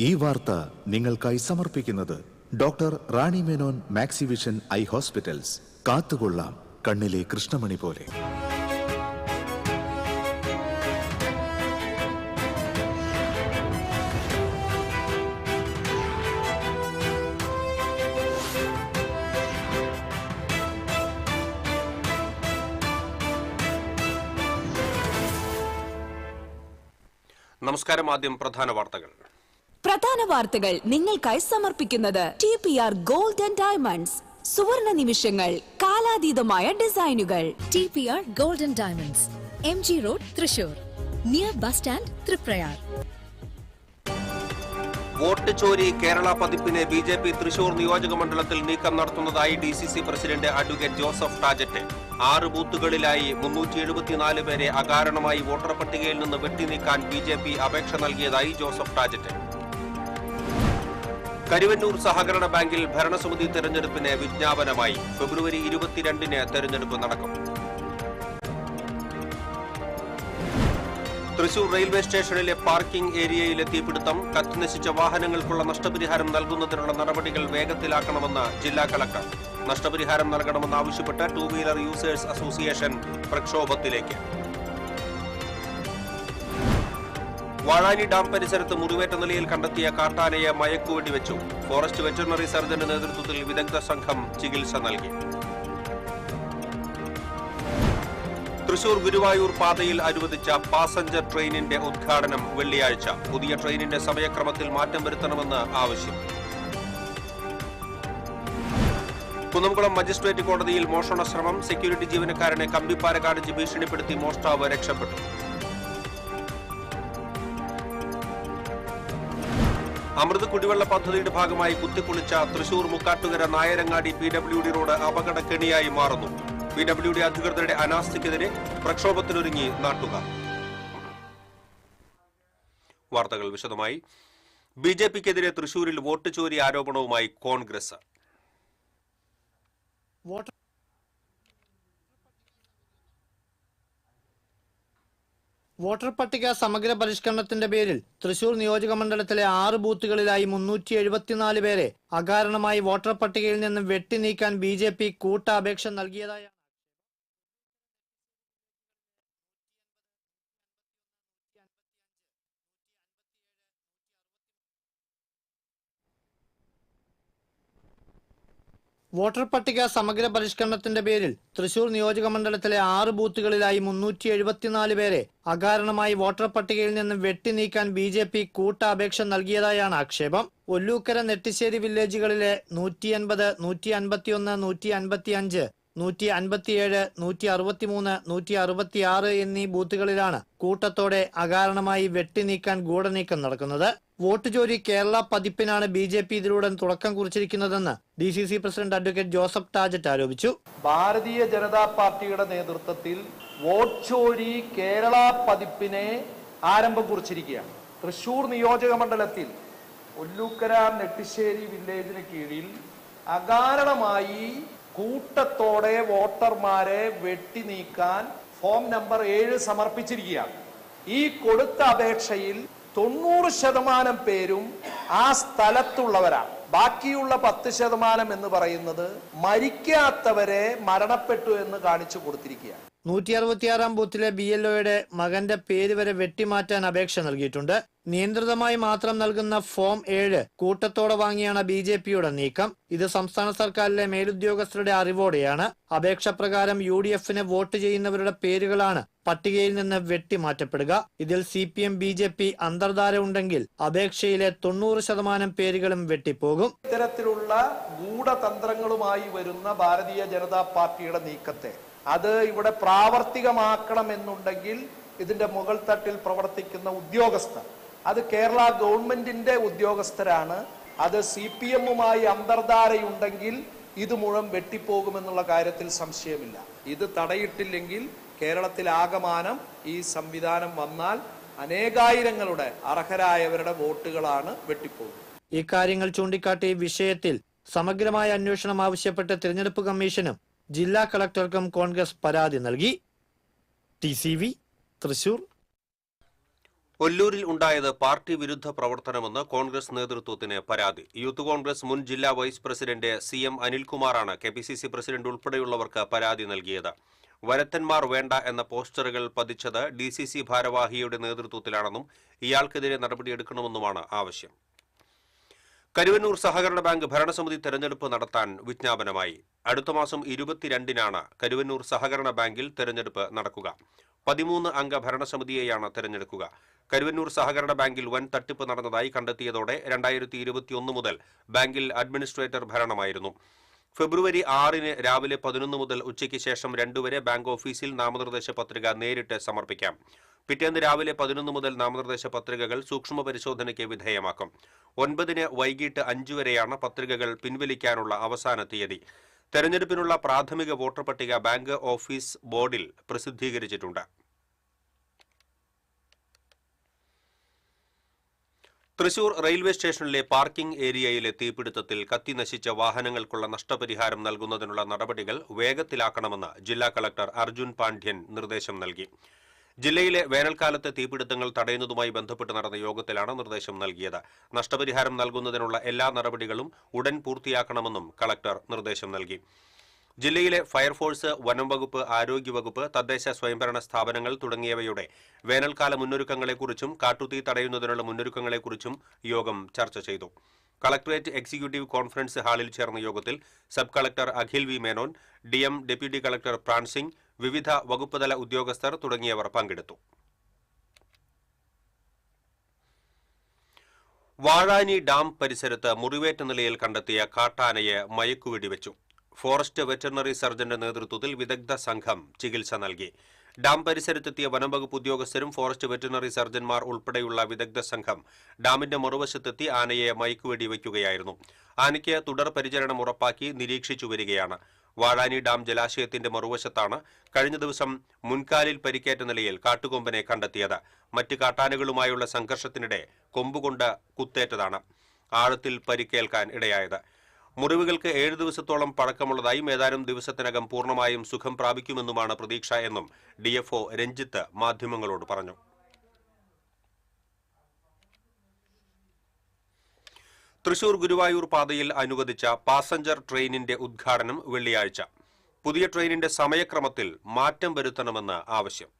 ഈ വാർത്ത നിങ്ങൾക്കായി സമർപ്പിക്കുന്നത് doctor Rani Menon Maxivision I hospitals. കാത്തുകൊള്ളാം കണ്ണിലെ കൃഷ്ണമണി പോലെ. നമസ്കാരം. ആദ്യം പ്രധാന വാർത്തകൾ നിങ്ങൾക്കായി സമർപ്പിക്കുന്നത് TPR ഗോൾഡ് ആൻഡ് ഡയമണ്ട്സ്. സുവർണ നിമിഷങ്ങൾ, കാലാതീതമായ ഡിസൈനുകൾ. TPR gold and diamonds, MG road, Thrissur, near bus stand, Triprayar. Vote ചോരി കേരള പതിപ്പിന് BJP തൃശൂർ നിയോജക മണ്ഡലത്തിൽ നീക്കം നടത്തുന്നതായി DCC president advocate Joseph Tajet. 6 ബൂത്തുകളിലായി 374 പേരെ അകാരണമായി വോട്ടർ പട്ടികയിൽ നിന്ന് വെട്ടിനീക്കാൻ BJP അപേക്ഷ നൽകിയതായി ജോസഫ് ടാജറ്റ്. കരുവന്നൂർ സഹകരണ ബാങ്കിൽ ഭരണസമിതി തെരഞ്ഞെടുപ്പിന് വിജ്ഞാപനമായി. ഫെബ്രുവരി 22-ന് തെരഞ്ഞെടുപ്പ് നടക്കും. തൃശൂർ റെയിൽവേ സ്റ്റേഷനിലെ പാർക്കിംഗ് ഏരിയയിലെ തീപിടുത്തം. കത്തിനശിച്ച വാഹനങ്ങൾക്കുള്ള നഷ്ടപരിഹാരം നൽകുന്നതിനുള്ള നടപടികൾ വേഗത്തിലാക്കണമെന്ന് ജില്ലാ കളക്ടർ. നഷ്ടപരിഹാരം നൽകണമെന്നാവശ്യപ്പെട്ട് 2 വീലർ യൂസേഴ്സ് അസോസിയേഷൻ പ്രക്ഷോഭത്തിലേക്ക്. വാഴാനി ഡാം പരിസരത്ത് മുറിവേറ്റ നിലയിൽ കണ്ടെത്തിയ കാട്ടാനയെ മയക്കുവെടിവെച്ചു. ഫോറസ്റ്റ് വെറ്ററിനറി സർജന്റെ നേതൃത്വത്തിൽ വിദഗ്ധ സംഘം ചികിത്സ നൽകി. തൃശൂർ ഗുരുവായൂർ പാതയിൽ അനുവദിച്ച പാസഞ്ചർ ട്രെയിനിന്റെ ഉദ്ഘാടനം വെള്ളിയാഴ്ച. പുതിയ ട്രെയിനിന്റെ സമയക്രമത്തിൽ മാറ്റം വരുത്തണമെന്ന് ആവശ്യം. കുന്നംകുളം മജിസ്ട്രേറ്റ് കോടതിയിൽ മോഷണ ശ്രമം. സെക്യൂരിറ്റി ജീവനക്കാരനെ കമ്പിപ്പാര കാണിച്ച് ഭീഷണിപ്പെടുത്തി മോഷ്ടാവ് രക്ഷപ്പെട്ടു. അമൃത് കുടിവെള്ള പദ്ധതിയുടെ ഭാഗമായി കുത്തിപ്പൊളിച്ച തൃശൂർ മുക്കാട്ടുകര നായരങ്ങാടി PWD റോഡ് അപകടക്കെണിയായി മാറുന്നു. PWD അധികൃതരുടെ അനാസ്ഥയ്ക്കെതിരെ പ്രക്ഷോഭത്തിനൊരുങ്ങി നാട്ടുകാർ. വാർത്തകൾ വിശദമായി. BJPക്കെതിരെ തൃശൂരിൽ വോട്ട് ചോരി ആരോപണവുമായി കോൺഗ്രസ്. വോട്ടർ പട്ടിക സമഗ്ര പരിഷ്കരണത്തിന്റെ പേരിൽ തൃശൂർ നിയോജക മണ്ഡലത്തിലെ 6 ബൂത്തുകളിലായി 374 പേരെ അകാരണമായി വോട്ടർ പട്ടികയിൽ നിന്നും വെട്ടിനീക്കാൻ BJP കൂട്ടപേക്ഷ നൽകിയതായാണ് വോട്ടർ പട്ടിക സമഗ്ര പരിഷ്കരണത്തിന്റെ പേരിൽ തൃശൂർ നിയോജക മണ്ഡലത്തിലെ 6 ബൂത്തുകളിലായി 374 പേരെ അകാരണമായി വോട്ടർ പട്ടികയിൽ നിന്നും വെട്ടിനീക്കാൻ BJP കൂട്ടപേക്ഷ നൽകിയതായാണ് ആക്ഷേപം. ഒല്ലൂക്കര നെട്ടിശ്ശേരി വില്ലേജുകളിലെ 180, 151, 155, 157, 163, 166 എന്നീ ബൂത്തുകളിലാണ് കൂട്ടത്തോടെ അകാരണമായി വെട്ടിനീക്കാൻ ഗൂഢനീക്കം നടക്കുന്നത്. വോട്ട് ചോരി കേരള പതിപ്പിനാണ് BJP ഇതിലൂടെ തുടക്കം കുറിച്ചിരിക്കുന്നതെന്ന് DCC പ്രസിഡന്റ് അഡ്വക്കേറ്റ് ജോസഫ് ടാജറ്റ് ആരോപിച്ചു. ഭാരതീയ ജനതാ പാർട്ടിയുടെ നേതൃത്വത്തിൽ വോട്ട് ചോരി കേരള പതിപ്പിനെ ആരംഭം കുറിച്ചിരിക്കുകയാണ്. തൃശൂർ നിയോജക മണ്ഡലത്തിൽ ഒല്ലൂക്കര നെട്ടിശ്ശേരി വില്ലേജിന് കീഴിൽ അകാരണമായി കൂട്ടത്തോടെ വോട്ടർമാരെ വെട്ടിനീക്കാൻ ഫോം നമ്പർ 7 സമർപ്പിച്ചിരിക്കുകയാണ്. ഈ കൊടുത്ത അപേക്ഷയിൽ 90% പേരും ആ സ്ഥലത്തുള്ളവരാണ്. ബാക്കിയുള്ള 10% എന്ന് പറയുന്നത് മരിക്കാത്തവരെ മരണപ്പെട്ടു എന്ന് കാണിച്ചു കൊടുത്തിരിക്കുകയാണ്. 166 ബൂത്തിലെ BLOയുടെ മകന്റെ പേര് വരെ വെട്ടിമാറ്റാൻ അപേക്ഷ നൽകിയിട്ടുണ്ട്. നിയന്ത്രിതമായി മാത്രം നൽകുന്ന ഫോം 7 കൂട്ടത്തോടെ വാങ്ങിയാണ് BJPയുടെ നീക്കം. ഇത് സംസ്ഥാന സർക്കാരിലെ മേലുദ്യോഗസ്ഥരുടെ അറിവോടെയാണ്. അപേക്ഷ പ്രകാരം UDFന് വോട്ട് ചെയ്യുന്നവരുടെ പേരുകളാണ് പട്ടികയിൽ നിന്ന് വെട്ടിമാറ്റപ്പെടുക. ഇതിൽ CPM BJP അന്തർധാര ഉണ്ടെങ്കിൽ അപേക്ഷയിലെ 90% പേരുകളും വെട്ടിപ്പോകും. ഇത്തരത്തിലുള്ള ഗൂഢതന്ത്രങ്ങളുമായി വരുന്ന ഭാരതീയ ജനതാ പാർട്ടിയുടെ നീക്കത്തെ അത് ഇവിടെ പ്രാവർത്തികമാക്കണമെന്നുണ്ടെങ്കിൽ ഇതിന്റെ മുകൾ തട്ടിൽ പ്രവർത്തിക്കുന്ന ഉദ്യോഗസ്ഥർ, അത് കേരള ഗവൺമെന്റിന്റെ ഉദ്യോഗസ്ഥരാണ്. അത് CPMുമായി അന്തർധാരയുണ്ടെങ്കിൽ ഇത് മുഴുവൻ വെട്ടിപ്പോകുമെന്നുള്ള കാര്യത്തിൽ സംശയമില്ല. ഇത് തടയിട്ടില്ലെങ്കിൽ കേരളത്തിൽ ആകമാനം ഈ സംവിധാനം വന്നാൽ അനേകായിരങ്ങളുടെ അർഹരായവരുടെ വോട്ടുകളാണ് വെട്ടിപ്പോകുന്നത്. ഇക്കാര്യങ്ങൾ ചൂണ്ടിക്കാട്ടി വിഷയത്തിൽ സമഗ്രമായ അന്വേഷണം ആവശ്യപ്പെട്ട് തിരഞ്ഞെടുപ്പ് കമ്മീഷനും ജില്ലാ കളക്ടർക്കും കോൺഗ്രസ് പരാതി നൽകി. TCV തൃശൂർ. ഒല്ലൂരിൽ ഉണ്ടായത് പാർട്ടി വിരുദ്ധ പ്രവർത്തനമെന്ന് കോൺഗ്രസ് നേതൃത്വത്തിന് പരാതി. യൂത്ത് കോൺഗ്രസ് മുൻ ജില്ലാ വൈസ് പ്രസിഡന്റ് CM അനിൽകുമാറാണ് KPCC പ്രസിഡന്റ് ഉൾപ്പെടെയുള്ളവർക്ക് പരാതി നൽകിയത്. വരത്തന്മാർ വേണ്ട എന്ന പോസ്റ്ററുകൾ പതിച്ചത് DCC ഭാരവാഹിയുടെ നേതൃത്വത്തിലാണെന്നും ഇയാൾക്കെതിരെ നടപടിയെടുക്കണമെന്നുമാണ് ആവശ്യം. കരുവന്നൂർ സഹകരണ ബാങ്ക് ഭരണസമിതി തെരഞ്ഞെടുപ്പ് നടത്താൻ വിജ്ഞാപനമായി. അടുത്ത മാസം 22-നാണ് കരുവന്നൂർ സഹകരണ ബാങ്കിൽ തെരഞ്ഞെടുപ്പ് നടക്കുക. 13 അംഗ ഭരണസമിതിയെയാണ് തെരഞ്ഞെടുക്കുക. കരുവന്നൂർ സഹകരണ ബാങ്കിൽ വൻ തട്ടിപ്പ് നടന്നതായി കണ്ടെത്തിയതോടെ 2021 മുതൽ ബാങ്കിൽ അഡ്മിനിസ്ട്രേറ്റർ ഭരണമായിരുന്നു. ഫെബ്രുവരി 6-ന് രാവിലെ 11 മുതൽ ഉച്ചയ്ക്ക് ശേഷം 2 വരെ ബാങ്ക് ഓഫീസിൽ നാമനിർദ്ദേശ പത്രിക നേരിട്ട് സമർപ്പിക്കാം. പിറ്റേന്ന് രാവിലെ 11 മുതൽ നാമനിർദ്ദേശ പത്രികകൾ സൂക്ഷ്മ പരിശോധനയ്ക്ക് വിധേയമാക്കും. 9-ന് വൈകിട്ട് 5 വരെയാണ് പത്രികകൾ പിൻവലിക്കാനുള്ള അവസാന തീയതി. തെരഞ്ഞെടുപ്പിനുള്ള പ്രാഥമിക വോട്ടർ പട്ടിക ബാങ്ക് ഓഫീസ് ബോർഡിൽ പ്രസിദ്ധീകരിച്ചിട്ടുണ്ട്. തൃശൂർ റെയിൽവേ സ്റ്റേഷനിലെ പാർക്കിംഗ് ഏരിയയിലെ തീപിടുത്തത്തിൽ കത്തിനശിച്ച വാഹനങ്ങൾക്കുള്ള നഷ്ടപരിഹാരം നൽകുന്നതിനുള്ള നടപടികൾ വേഗത്തിലാക്കണമെന്ന് ജില്ലാ കളക്ടർ അർജുൻ പാണ്ഡ്യൻ നിർദ്ദേശം നൽകി. ജില്ലയിലെ വേനൽക്കാലത്തെ തീപിടുത്തങ്ങൾ തടയുന്നതുമായി ബന്ധപ്പെട്ട് നടന്ന യോഗത്തിലാണ് നിർദ്ദേശം നൽകിയത്. നഷ്ടപരിഹാരം നൽകുന്നതിനുള്ള എല്ലാ നടപടികളും ഉടൻ പൂർത്തിയാക്കണമെന്നും കളക്ടർ നിർദ്ദേശം നൽകി. ജില്ലയിലെ ഫയർഫോഴ്സ്, വനം വകുപ്പ്, ആരോഗ്യവകുപ്പ്, തദ്ദേശ സ്വയംഭരണ സ്ഥാപനങ്ങൾ തുടങ്ങിയവയുടെ വേനൽക്കാല മുന്നൊരുക്കങ്ങളെക്കുറിച്ചും കാട്ടുതീ തടയുന്നതിനുള്ള മുന്നൊരുക്കങ്ങളെക്കുറിച്ചും യോഗം ചർച്ച ചെയ്തു. കളക്ടറേറ്റ് എക്സിക്യൂട്ടീവ് കോൺഫറൻസ് ഹാളിൽ ചേർന്ന യോഗത്തിൽ sub collector Akhil V Menon, DM deputy collector Pran Singh, വിവിധ വകുപ്പുതല ഉദ്യോഗസ്ഥർ തുടങ്ങിയവർ പങ്കെടുത്തു. വാഴാനി ഡാം പരിസരത്ത് മുറിവേറ്റ നിലയിൽ കണ്ടെത്തിയ കാട്ടാനയെ മയക്കുവെടിവെച്ചു. ഫോറസ്റ്റ് വെറ്ററിനറി സർജന്റെ നേതൃത്വത്തിൽ വിദഗ്ധ സംഘം ചികിത്സ നൽകി. ഡാം പരിസരത്തെത്തിയ വനംവകുപ്പ് ഉദ്യോഗസ്ഥരും ഫോറസ്റ്റ് വെറ്ററിനറി സർജൻമാർ ഉൾപ്പെടെയുള്ള വിദഗ്ധ സംഘം ഡാമിന്റെ മറുവശത്തെത്തി ആനയെ മയക്കുവെടിവെക്കുകയായിരുന്നു. ആനയ്ക്ക് തുടർ പരിചരണം ഉറപ്പാക്കി നിരീക്ഷിച്ചു വരികയാണ്. വാഴാനി ഡാം ജലാശയത്തിന്റെ മറുവശത്താണ് കഴിഞ്ഞ ദിവസം മുൻകാലിൽ പരിക്കേറ്റ നിലയിൽ കാട്ടുകൊമ്പനെ കണ്ടെത്തിയത്. മറ്റ് കാട്ടാനകളുമായുള്ള സംഘർഷത്തിനിടെ കൊമ്പുകൊണ്ട് കുത്തേറ്റതാണ് ആഴത്തിൽ പരിക്കേൽക്കാൻ ഇടയായത്. മുറിവുകൾക്ക് 7 ദിവസത്തോളം പഴക്കമുള്ളതായും ഏതാനും ദിവസത്തിനകം പൂർണ്ണമായും സുഖം പ്രാപിക്കുമെന്നുമാണ് പ്രതീക്ഷ എന്നും DFO രഞ്ജിത്ത് മാധ്യമങ്ങളോട് പറഞ്ഞു. തൃശൂർ ഗുരുവായൂർ പാതയിൽ അനുവദിച്ച പാസഞ്ചർ ട്രെയിനിന്റെ ഉദ്ഘാടനം വെള്ളിയാഴ്ച. പുതിയ ട്രെയിനിന്റെ സമയക്രമത്തിൽ മാറ്റം വരുത്തണമെന്ന് ആവശ്യം.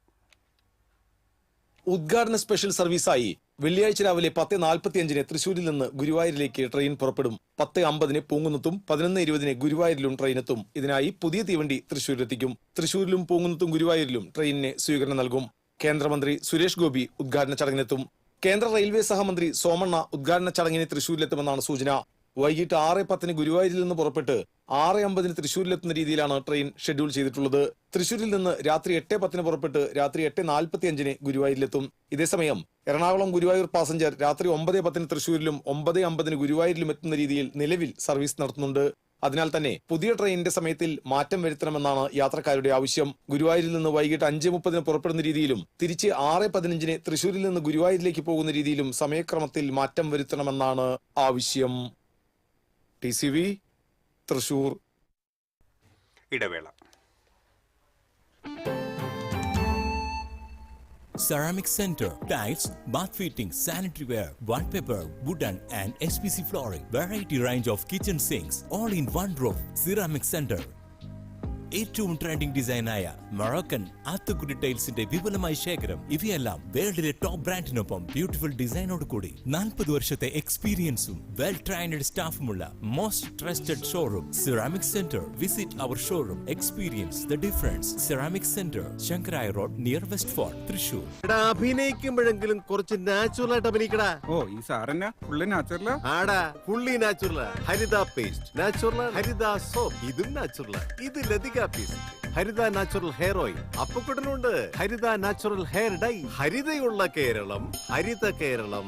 ഉദ്ഘാടന സ്പെഷ്യൽ സർവീസായി വെള്ളിയാഴ്ച രാവിലെ 10:45-ന് തൃശൂരിൽ നിന്ന് ഗുരുവായൂരിലേക്ക് ട്രെയിൻ പുറപ്പെടും. 10:50-ന് പൂങ്കുന്നത്തും 11:20-ന് ഗുരുവായൂരിലും ട്രെയിനെത്തും. ഇതിനായി പുതിയ തീവണ്ടി തൃശൂരിലെത്തിക്കും. തൃശൂരിലും പൂങ്കുന്നത്തും ഗുരുവായൂരിലും ട്രെയിനിന് സ്വീകരണം നൽകും. കേന്ദ്രമന്ത്രി സുരേഷ് ഗോപി ഉദ്ഘാടന ചടങ്ങിനെത്തും. കേന്ദ്ര റെയിൽവേ സഹമന്ത്രി സോമണ്ണ ഉദ്ഘാടന ചടങ്ങിന് തൃശൂരിലെത്തുമെന്നാണ് സൂചന. വൈകിട്ട് 6:10-ന് ഗുരുവായൂരിൽ നിന്ന് പുറപ്പെട്ട് 6:50-ന് തൃശൂരിലെത്തുന്ന രീതിയിലാണ് ട്രെയിൻ ഷെഡ്യൂൾ ചെയ്തിട്ടുള്ളത്. തൃശൂരിൽ നിന്ന് രാത്രി 8:10-ന് പുറപ്പെട്ട് രാത്രി 8:45-ന് ഗുരുവായൂരിലെത്തും. ഇതേസമയം എറണാകുളം ഗുരുവായൂർ പാസഞ്ചർ രാത്രി 9:10-ന് തൃശൂരിലും 9:50-ന് ഗുരുവായൂരിലും എത്തുന്ന രീതിയിൽ നിലവിൽ സർവീസ് നടത്തുന്നുണ്ട്. അതിനാൽ തന്നെ പുതിയ ട്രെയിനിന്റെ സമയത്തിൽ മാറ്റം വരുത്തണമെന്നാണ് യാത്രക്കാരുടെ ആവശ്യം. ഗുരുവായൂരിൽ നിന്ന് വൈകിട്ട് 5:30-ന് പുറപ്പെടുന്ന രീതിയിലും തിരിച്ച് 6:15-ന് തൃശൂരിൽ നിന്ന് ഗുരുവായൂരിലേക്ക് പോകുന്ന രീതിയിലും സമയക്രമത്തിൽ മാറ്റം വരുത്തണമെന്നാണ് ആവശ്യം. TCV തൃശൂർ. ഇടവേള. Ceramic Center, tiles, bath fittings, sanitary ware, wallpaper, wooden and SPC flooring, variety range of kitchen sinks, all in one roof. Ceramic Center. ഏറ്റവും ട്രെൻഡിംഗ് ഡിസൈനായ മൊറോക്കൻ ആത്തുകുടി ടൈൽസിന്റെ വിപുലമായ ശേഖരം. ഇവയെല്ലാം വേൾഡിലെ ടോപ്പ് ബ്രാൻഡിനൊപ്പം ബ്യൂട്ടിഫുൾ ഡിസൈനോട് കൂടി 40 വർഷത്തെ എക്സ്പീരിയൻസും വെൽ ട്രെയിൻഡ് സ്റ്റാഫുമുള്ള most trusted showroom ceramic centre. Visit our showroom, experience the difference. Ceramic centre, Sankarayya road, near west fort, Thrissur. അഭിനയിക്കുമ്പോഴെങ്കിലും കുറച്ച് നാച്ചുറൽ ആയിട്ട് അഭിനയിക്കടാ. ഓ, ഈ സാറന്നെ ഫുള്ളി നാച്ചുറലാ? ആടാ, ഫുള്ളി നാച്ചുറലാ. ഹരിത പേസ്റ്റ് നാച്ചുറൽ, ഹരിത സോപ്പ് ഇതും നാച്ചുറൽ. ഇത് ലതിക പേസ്റ്റ്, ഹരിത നാച്ചുറൽ ഹെയർ ഓയിൽ, അപ്പക്കുട്ടനുണ്ട് ഹരിത natural hair dye. ഹരിതയുള്ള Keralam, Haritha Keralam,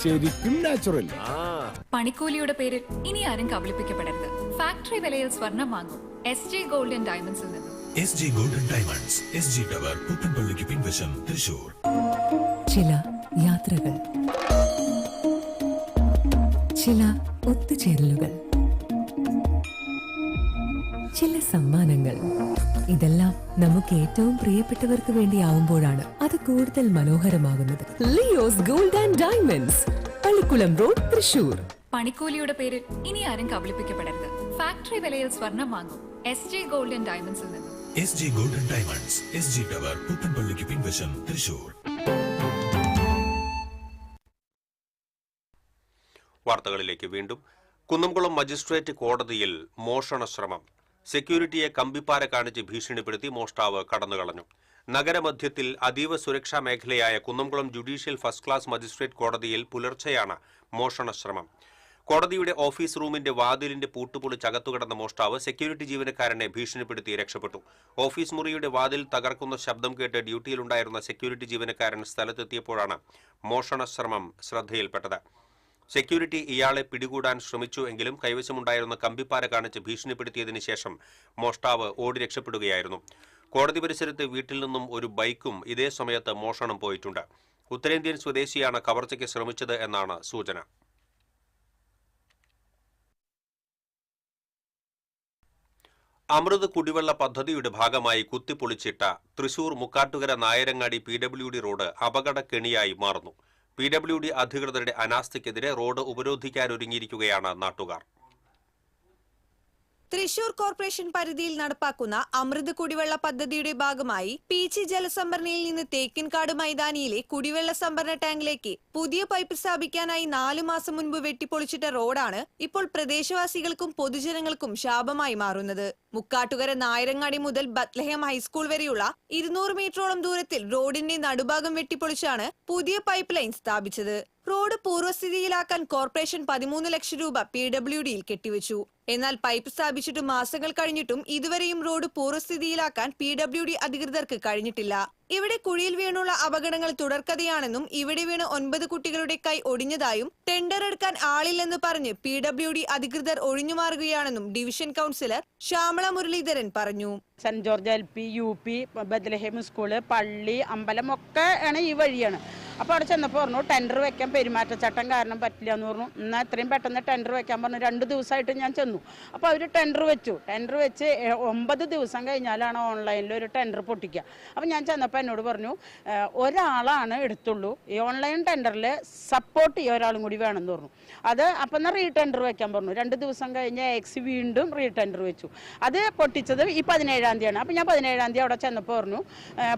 ശരിക്കും natural. പണിക്കൂലിയുടെ പേരിൽ ഇനി ആരും കബളിപ്പിക്കപ്പെടരുത്. ഫാക്ടറി വിലയിൽ സ്വർണം വാങ്ങും SG ഗോൾഡൻ ഡയമണ്ട്സിൽ നിന്നും. SG golden diamonds, SG tower, പുത്തൻപള്ളിക്ക് പിൻവശം, തൃശൂർ. ചില യാത്രകൾ, ചില ഒത്തുചേരലുകൾ, ചില സമ്മാനങ്ങൾ, ഇതെല്ലാം നമുക്ക് ഏറ്റവും പ്രിയപ്പെട്ടവർക്ക് വേണ്ടിയാവുമ്പോഴാണ് അത് കൂടുതൽ മനോഹരമാകുന്നത്. Leo's gold and diamonds, Pallikulam road, Thrissur. പണിക്കൂലിയുടെ പേരിൽ ഇനി ആരും കബളിപ്പിക്കപ്പെടരുത്. ഫാക്ടറി വിലയിൽ സ്വർണം വാങ്ങും SJ ഗോൾഡൻ ഡയമണ്ട്സിൽ നിന്നും. SG Golden Diamonds, SG Tower, പുത്തൻപള്ളിക്ക് പിൻവശം, തൃശൂർ. വാർത്തകളിലേക്ക് വീണ്ടും. കുന്നംകുളം മജിസ്ട്രേറ്റ് കോടതിയിൽ മോഷണ ശ്രമം. സെക്യൂരിറ്റിയെ കമ്പിപ്പാര കാണിച്ച് ഭീഷണിപ്പെടുത്തി മോഷ്ടാവ് കടന്നുകളഞ്ഞു. നഗരമധ്യത്തിൽ അതീവ സുരക്ഷാ മേഖലയായ Kunnamkulam judicial first class magistrate കോടതിയിൽ പുലർച്ചെയാണ് മോഷണ ശ്രമം. കോടതിയുടെ ഓഫീസ് റൂമിന്റെ വാതിലിന്റെ പൂട്ടുപൊളിച്ച് അകത്തുകിടന്ന മോഷ്ടാവ് സെക്യൂരിറ്റി ജീവനക്കാരനെ ഭീഷണിപ്പെടുത്തി രക്ഷപ്പെട്ടു. ഓഫീസ് മുറിയുടെ വാതിൽ തകർക്കുന്ന ശബ്ദം കേട്ട് ഡ്യൂട്ടിയിലുണ്ടായിരുന്ന സെക്യൂരിറ്റി ജീവനക്കാരൻ സ്ഥലത്തെത്തിയപ്പോഴാണ് മോഷണ ശ്രമം ശ്രദ്ധയിൽപ്പെട്ടത്. സെക്യൂരിറ്റി ഇയാളെ പിടികൂടാൻ ശ്രമിച്ചു എങ്കിലും കൈവശമുണ്ടായിരുന്ന കമ്പിപ്പാര കാണിച്ച് ഭീഷണിപ്പെടുത്തിയതിനു ശേഷം മോഷ്ടാവ് ഓടി രക്ഷപ്പെടുകയായിരുന്നു. കോടതി പരിസരത്ത് വീട്ടിൽ നിന്നും ഒരു ബൈക്കും ഇതേ സമയത്ത് മോഷണം പോയിട്ടുണ്ട്. ഉത്തരേന്ത്യൻ സ്വദേശിയാണ് കവർച്ചയ്ക്ക് ശ്രമിച്ചത് എന്നാണ് സൂചന. അമൃത് കുടിവെള്ള പദ്ധതിയുടെ ഭാഗമായി കുത്തിപ്പൊളിച്ചിട്ട തൃശൂർ മുക്കാട്ടുകര നായരങ്ങാടി PWD റോഡ് അപകടക്കെണിയായി മാറുന്നു. PWD അധികൃതരുടെ അനാസ്ഥയ്ക്കെതിരെ റോഡ് ഉപരോധിക്കാനൊരുങ്ങിയിരിക്കുകയാണ് നാട്ടുകാർ. തൃശൂർ കോർപ്പറേഷൻ പരിധിയിൽ നടപ്പാക്കുന്ന അമൃത് കുടിവെള്ള പദ്ധതിയുടെ ഭാഗമായി പീച്ചി ജലസംഭരണിയിൽ നിന്ന് തേക്കിൻകാട് മൈതാനിയിലെ കുടിവെള്ള സംഭരണ ടാങ്കിലേക്ക് പുതിയ പൈപ്പ് സ്ഥാപിക്കാനായി 4 മാസം മുൻപ് വെട്ടിപ്പൊളിച്ചിട്ട റോഡാണ് ഇപ്പോൾ പ്രദേശവാസികൾക്കും പൊതുജനങ്ങൾക്കും ശാപമായി മാറുന്നത്. മുക്കാട്ടുകര നായരങ്ങാടി മുതൽ ബത്ലഹേം ഹൈസ്കൂൾ വരെയുള്ള 200 മീറ്ററോളം ദൂരത്തിൽ റോഡിന്റെ നടുഭാഗം വെട്ടിപ്പൊളിച്ചാണ് പുതിയ പൈപ്പ് ലൈൻ സ്ഥാപിച്ചത്. റോഡ് പൂർവ്വസ്ഥിതിയിലാക്കാൻ കോർപ്പറേഷൻ 13 ലക്ഷം രൂപ PWDയിൽ കെട്ടിവെച്ചു. എന്നാൽ പൈപ്പ് സ്ഥാപിച്ചിട്ട് മാസങ്ങൾ കഴിഞ്ഞിട്ടും ഇതുവരെയും റോഡ് പൂർവ്വസ്ഥിതിയിലാക്കാൻ PWD അധികൃതർക്ക് കഴിഞ്ഞിട്ടില്ല. ഇവിടെ കുഴിയിൽ വീണുള്ള അപകടങ്ങൾ തുടർക്കഥയാണെന്നും ഇവിടെ വീണ് 9 കുട്ടികളുടെ കൈ ഒടിഞ്ഞതായും ടെൻഡർ എടുക്കാൻ ആളില്ലെന്ന് പറഞ്ഞ് PWD അധികൃതർ ഒഴിഞ്ഞുമാറുകയാണെന്നും ഡിവിഷൻ കൗൺസിലർ ശ്യാമള മുരളീധരൻ പറഞ്ഞു. Saint George LP UP Bethlehem school പള്ളി അമ്പലം ഒക്കെ ആണ് ഈ വഴിയാണ്. അപ്പോൾ അവിടെ ചെന്നപ്പോൾ പറഞ്ഞു ടെൻഡർ വെക്കാൻ പെരുമാറ്റച്ചട്ടം കാരണം പറ്റില്ല എന്ന് പറഞ്ഞു. എന്നാൽ എത്രയും പെട്ടെന്ന് ടെൻഡർ വെക്കാൻ പറഞ്ഞു. 2 ദിവസമായിട്ട് ഞാൻ ചെന്നു. അപ്പോൾ അവർ ടെൻഡർ വെച്ച് 9 ദിവസം കഴിഞ്ഞാലാണ് ഓൺലൈനിൽ ഒരു ടെൻഡർ പൊട്ടിക്കുക. അപ്പോൾ ഞാൻ ചെന്നപ്പോൾ എന്നോട് പറഞ്ഞു ഒരാളാണ് എടുത്തുള്ളൂ, ഈ ഓൺലൈൻ ടെൻഡറിൽ സപ്പോർട്ട് ചെയ്യാൻ ഒരാളും കൂടി വേണമെന്ന് പറഞ്ഞു. അത് അപ്പം എന്നാൽ റീ ടെൻഡർ വെക്കാൻ പറഞ്ഞു. 2 ദിവസം കഴിഞ്ഞ് AX വീണ്ടും റീ ടെൻഡർ വെച്ചു. അത് പൊട്ടിച്ചത് ഈ 17-ാം തീയതിയാണ്. അപ്പം ഞാൻ 17-ാം തീയതി അവിടെ ചെന്നപ്പോൾ പറഞ്ഞു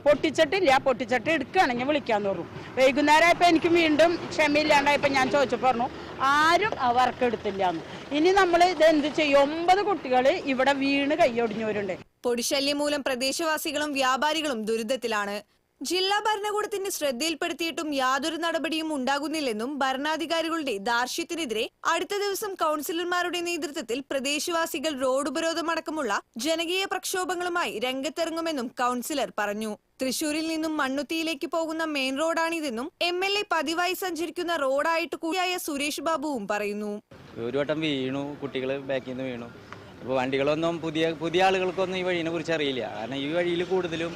പൊട്ടിച്ചിട്ട് എടുക്കുകയാണെങ്കിൽ വിളിക്കാമെന്ന് പറഞ്ഞു. വൈകുന്നേരമായപ്പോൾ എനിക്ക് വീണ്ടും ക്ഷമയില്ലാണ്ടായപ്പോൾ ഞാൻ ചോദിച്ചപ്പോൾ പറഞ്ഞു ആരും ആ വർക്ക് എടുത്തില്ല എന്ന്. ഇനി നമ്മൾ ഇത് എന്ത് ചെയ്യും? 9 കുട്ടികൾ ഇവിടെ വീണ് കൈയൊടിഞ്ഞവരുണ്ട്. പൊടിശല്യം മൂലം പ്രദേശവാസികളും വ്യാപാരികളും ദുരിതത്തിലാണ്. ജില്ലാ ഭരണകൂടത്തിന്റെ ശ്രദ്ധയിൽപ്പെടുത്തിയിട്ടും യാതൊരു നടപടിയും ഉണ്ടാകുന്നില്ലെന്നും ഭരണാധികാരികളുടെ ധാർഷ്ട്യത്തിനെതിരെ അടുത്ത ദിവസം കൗൺസിലർമാരുടെ നേതൃത്വത്തിൽ പ്രദേശവാസികൾ റോഡ് ഉപരോധമടക്കമുള്ള ജനകീയ പ്രക്ഷോഭങ്ങളുമായി രംഗത്തിറങ്ങുമെന്നും കൗൺസിലർ പറഞ്ഞു. തൃശൂരിൽ നിന്നും മണ്ണുത്തിയിലേക്ക് പോകുന്ന മെയിൻ റോഡാണിതെന്നും MLA പതിവായി സഞ്ചരിക്കുന്ന റോഡായിട്ട് കൂടിയായ സുരേഷ് ബാബുവും പറയുന്നു. ഒരു വട്ടം വീണു, കുട്ടികൾ ബാക്കിൽ നിന്ന് വീണു. അപ്പോൾ വണ്ടികളൊന്നും പുതിയ ആളുകൾക്കൊന്നും ഈ വഴിയെ കുറിച്ച് അറിയില്ല. കാരണം ഈ വഴിയിൽ കൂടുതലും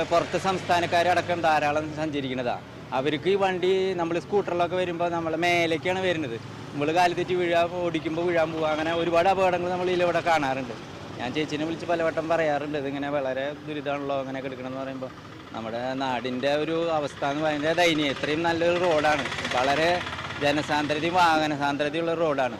പുറത്ത് സംസ്ഥാനക്കാരടക്കം ധാരാളം സഞ്ചരിക്കുന്നതാണ്. അവർക്ക് ഈ വണ്ടി നമ്മൾ സ്കൂട്ടറിലൊക്കെ വരുമ്പോൾ നമ്മൾ മേലേക്കാണ് വരുന്നത്. നമ്മൾ കാല് തെറ്റി ഓടിക്കുമ്പോൾ വീഴാൻ പോവുക. അങ്ങനെ ഒരുപാട് അപകടങ്ങൾ നമ്മൾ ഇതിലൂടെ കാണാറുണ്ട്. ഞാൻ ചേച്ചിനെ വിളിച്ച് പലവട്ടം പറയാറുണ്ട്, ഇതിങ്ങനെ വളരെ ദുരിതമാണല്ലോ അങ്ങനെ കിടക്കണമെന്ന് പറയുമ്പോൾ. നമ്മുടെ നാടിൻ്റെ ഒരു അവസ്ഥ എന്ന് ഭയങ്കര ദയനീയം. ഇത്രയും നല്ലൊരു റോഡാണ്, വളരെ ജനസാന്ദ്രതയും വാഹന സാന്ദ്രതയുള്ള റോഡാണ്.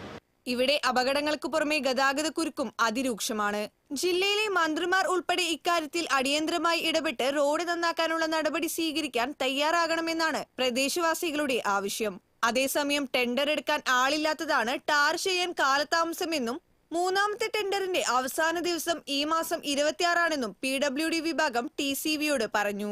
ഇവിടെ അപകടങ്ങൾക്ക് പുറമെ ഗതാഗതക്കുരുക്കും അതിരൂക്ഷമാണ്. ജില്ലയിലെ മന്ത്രിമാർ ഉൾപ്പെടെ ഇക്കാര്യത്തിൽ അടിയന്തരമായി ഇടപെട്ട് റോഡ് നന്നാക്കാനുള്ള നടപടി സ്വീകരിക്കാൻ തയ്യാറാകണമെന്നാണ് പ്രദേശവാസികളുടെ ആവശ്യം. അതേസമയം ടെൻഡർ എടുക്കാൻ ആളില്ലാത്തതാണ് ടാർ ചെയ്യാൻ കാലതാമസമെന്നും 3ാമത്തെ ടെൻഡറിന്റെ അവസാന ദിവസം ഈ മാസം 26 PWD വിഭാഗം TCVയോട് പറഞ്ഞു.